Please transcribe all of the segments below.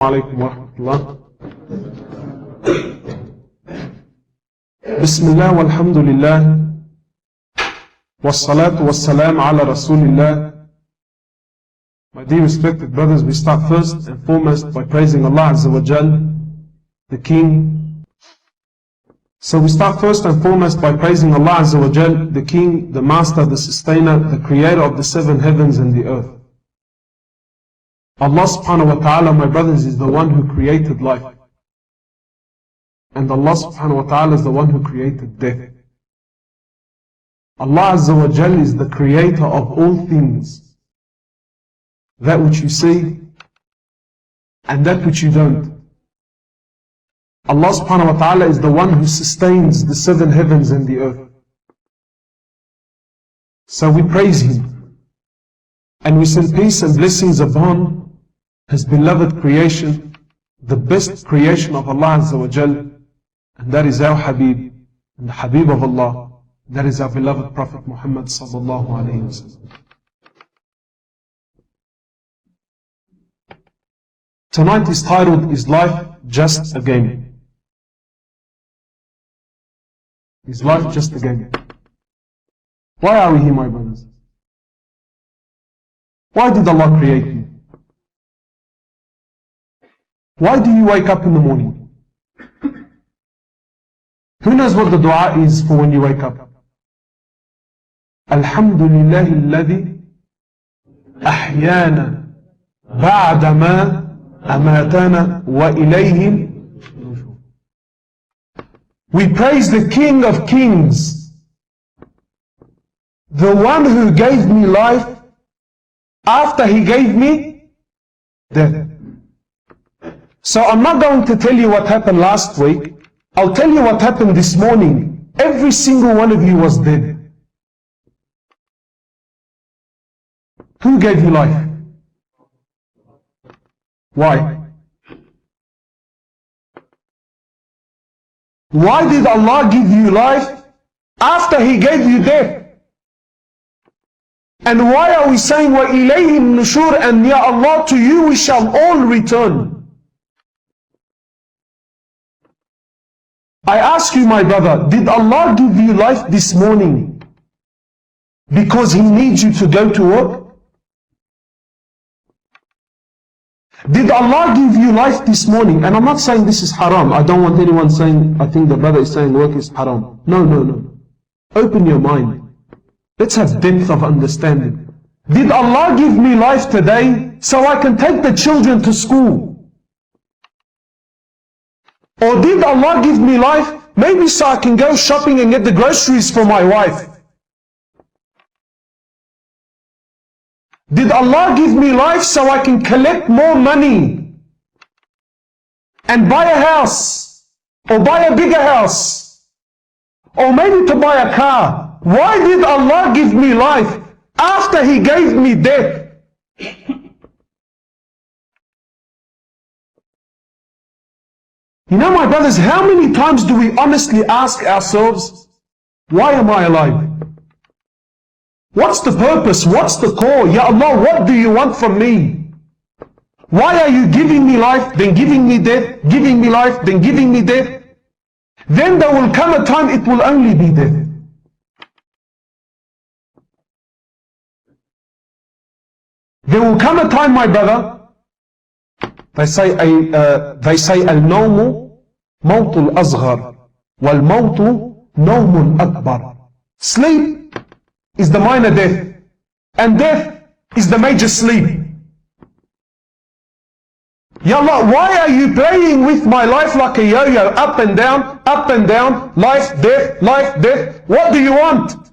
Assalamu-Alaikum wa rahmatullah. Bismillah walhamdulillah. Wassalatu wassalam ala rasulillah. My dear respected brothers, we start first and foremost by praising Allah Azza wa Jal, the King. So we start first and foremost by praising Allah Azza wa Jal, the King, the Master, the Sustainer, the Creator of the seven heavens and the earth. Allah subhanahu wa ta'ala, my brothers, is the one who created life. And Allah subhanahu wa ta'ala is the one who created death. Allah Azza wa Jal is the creator of all things. That which you see and that which you don't. Allah subhanahu wa ta'ala is the one who sustains the seven heavens and the earth. So we praise Him. And we send peace and blessings upon His beloved creation, the best creation of Allah Azza wa Jal, and that is our Habib, and the Habib of Allah, that is our beloved Prophet Muhammad sallallahu alayhi wa sallam. Tonight is titled, Is Life Just a Game? Is life just a game? Why are we here, my brothers? Why did Allah create you? Why do you wake up in the morning? Who knows what the dua is for when you wake up? Alhamdulillahi alladhi ahyana ba'dama amatana wa ilayhim nushur. We praise the King of Kings, the one who gave me life after He gave me death. So I'm not going to tell you what happened last week. I'll tell you what happened this morning. Every single one of you was dead. Who gave you life? Why? Why did Allah give you life after He gave you death? And why are we saying, wa ilayhim nushur, and ya Allah, to you we shall all return? I ask you, my brother, did Allah give you life this morning because He needs you to go to work? Did Allah give you life this morning? And I'm not saying this is haram. I don't want anyone saying, I think the brother is saying work is haram. No, no, no. Open your mind. Let's have depth of understanding. Did Allah give me life today so I can take the children to school? Or did Allah give me life maybe so I can go shopping and get the groceries for my wife? Did Allah give me life so I can collect more money and buy a house, or buy a bigger house, or maybe to buy a car? Why did Allah give me life after He gave me death? You know, my brothers, how many times do we honestly ask ourselves, why am I alive? What's the purpose? What's the core? Ya Allah, what do you want from me? Why are you giving me life, then giving me death, giving me life, then giving me death? Then there will come a time it will only be death. There will come a time, my brother, they say al-nawmu mawtul azghar wal-mawtu nawmul akbar. Sleep is the minor death, and death is the major sleep. Ya Allah, why are you playing with my life like a yo-yo, up and down, life, death, life, death? What do you want?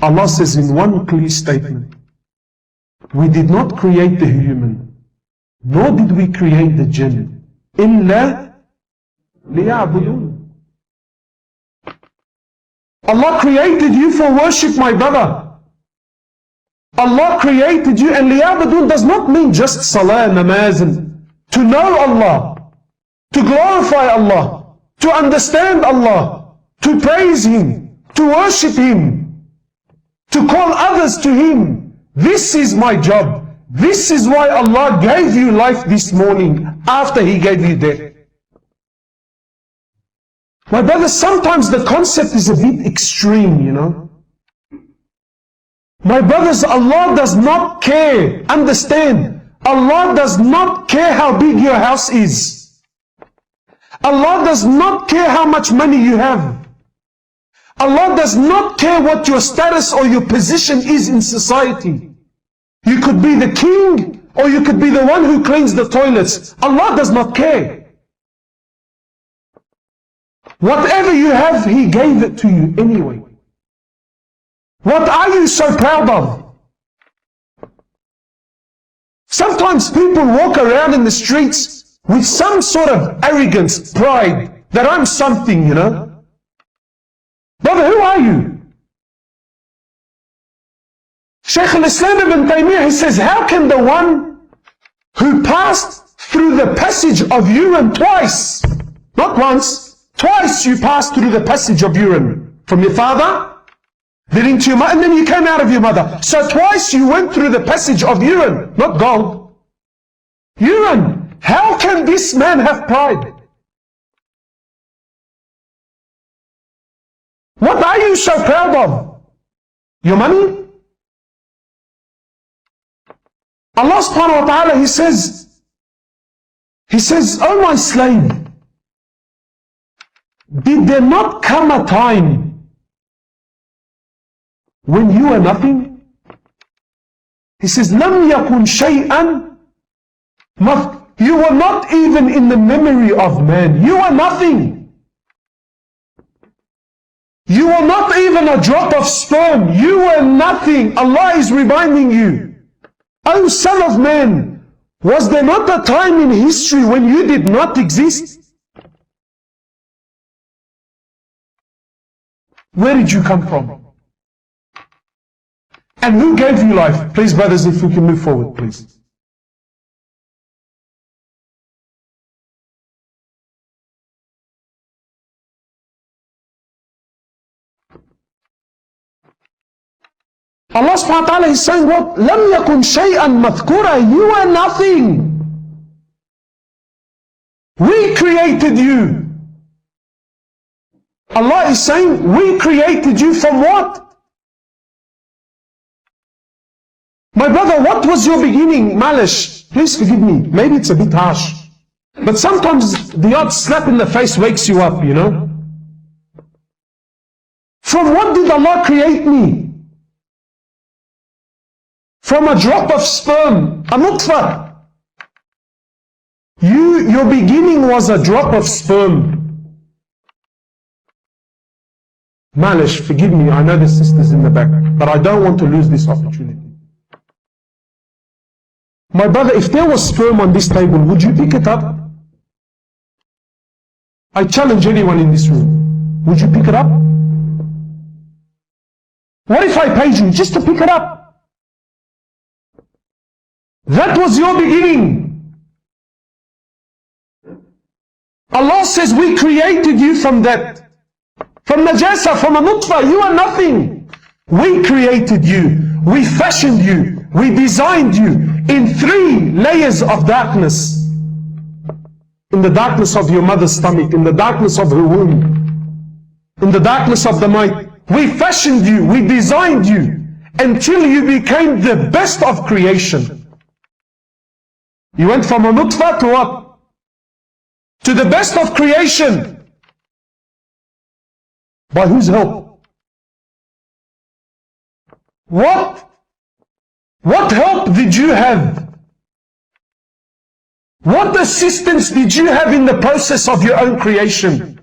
Allah says in one clear statement, we did not create the human, nor did we create the jinn, illa liya'budun. Allah created you for worship, my brother. Allah created you, and liya'budun does not mean just salah, namaz, and to know Allah, to glorify Allah, to understand Allah, to praise Him, to worship Him, to call others to Him. This is my job. This is why Allah gave you life this morning after He gave you death. My brothers, sometimes the concept is a bit extreme, you know. My brothers, Allah does not care. Understand, Allah does not care how big your house is. Allah does not care how much money you have. Allah does not care what your status or your position is in society. You could be the king or you could be the one who cleans the toilets. Allah does not care. Whatever you have, He gave it to you anyway. What are you so proud of? Sometimes people walk around in the streets with some sort of arrogance, pride, that I'm something, you know. Brother, who are you? Shaykh al-Islam ibn Taymiyyah, he says, how can the one who passed through the passage of urine twice, not once, twice you passed through the passage of urine from your father, then into your mother, and then you came out of your mother. So twice you went through the passage of urine, not gold. Urine. How can this man have pride? What are you so proud of? Your money? Allah subhanahu wa ta'ala, He says, oh my slave, did there not come a time when you were nothing? He says, لَمْ يَكُنْ شَيْئًا. You were not even in the memory of man. You were nothing. You were not even a drop of sperm. You were nothing. Allah is reminding you, O son of man, was there not a time in history when you did not exist? Where did you come from? And who gave you life? Please, brothers, if we can move forward, please. Allah subhanahu wa ta'ala is saying what? لَمْ يَكُنْ شَيْئًا مَذْكُورًا. You are nothing. We created you. Allah is saying, we created you from what? My brother, what was your beginning? Malish, please forgive me. Maybe it's a bit harsh. But sometimes the odd slap in the face wakes you up, you know. From what did Allah create me? From a drop of sperm, a nutfah. Your beginning was a drop of sperm. Malish, forgive me, I know the sisters in the back, but I don't want to lose this opportunity. My brother, if there was sperm on this table, would you pick it up? I challenge anyone in this room. Would you pick it up? What if I paid you just to pick it up? That was your beginning. Allah says we created you from that. From najasa, from a nutfa, you are nothing. We created you, we fashioned you, we designed you in 3 layers of darkness. In the darkness of your mother's stomach, in the darkness of her womb, in the darkness of the night. We fashioned you, we designed you, until you became the best of creation. You went from a nutfa to what? To the best of creation. By whose help? What help did you have? What assistance did you have in the process of your own creation?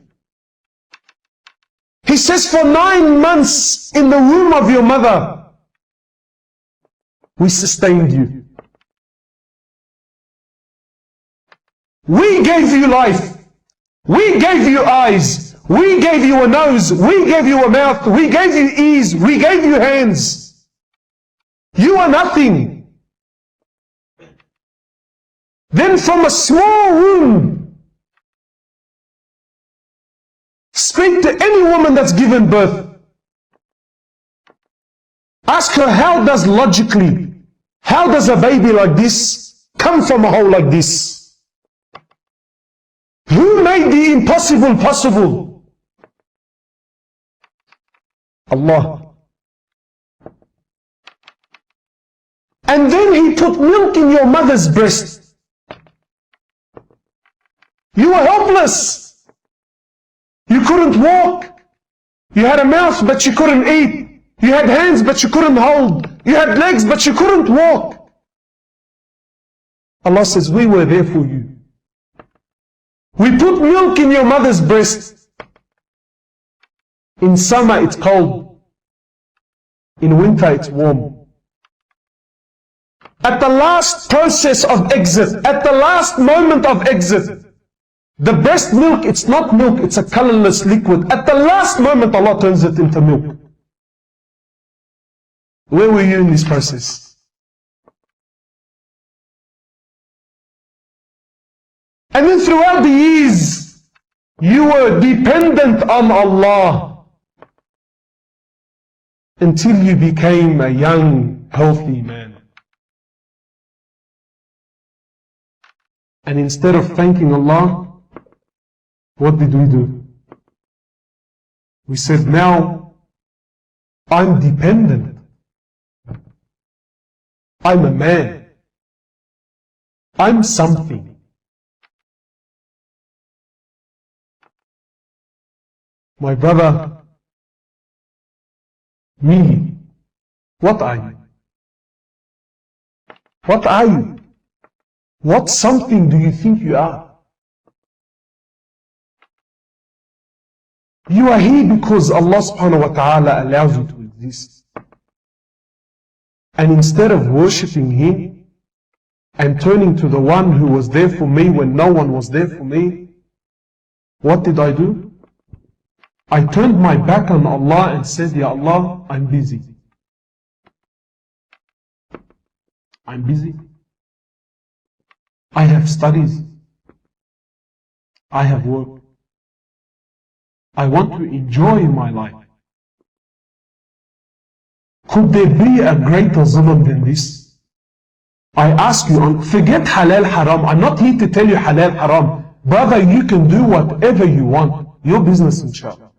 He says, for 9 months in the womb of your mother, we sustained you. We gave you life. We gave you eyes. We gave you a nose. We gave you a mouth. We gave you ears. We gave you hands. You are nothing. Then from a small womb, speak to any woman that's given birth. Ask her, how How does a baby like this come from a hole like this? Who made the impossible possible? Allah. And then He put milk in your mother's breast. You were helpless. You couldn't walk. You had a mouth but you couldn't eat. You had hands but you couldn't hold. You had legs but you couldn't walk. Allah says, we were there for you. We put milk in your mother's breast. In summer it's cold. In winter it's warm. At the last process of exit, at the last moment of exit, the breast milk, it's not milk, it's a colorless liquid. At the last moment, Allah turns it into milk. Where were you in this process? And then throughout the years, you were dependent on Allah until you became a young, healthy man. And instead of thanking Allah, what did we do? We said, now I'm dependent. I'm a man. I'm something. My brother, me, what are you? What are you? What something do you think you are? You are here because Allah subhanahu wa ta'ala allows you to exist. And instead of worshipping Him and turning to the one who was there for me when no one was there for me, what did I do? I turned my back on Allah and said, Ya Allah, I'm busy. I'm busy. I have studies. I have work. I want to enjoy my life. Could there be a greater zulm than this? I ask you, forget halal haram. I'm not here to tell you halal haram. Brother, you can do whatever you want. Your business, inshallah.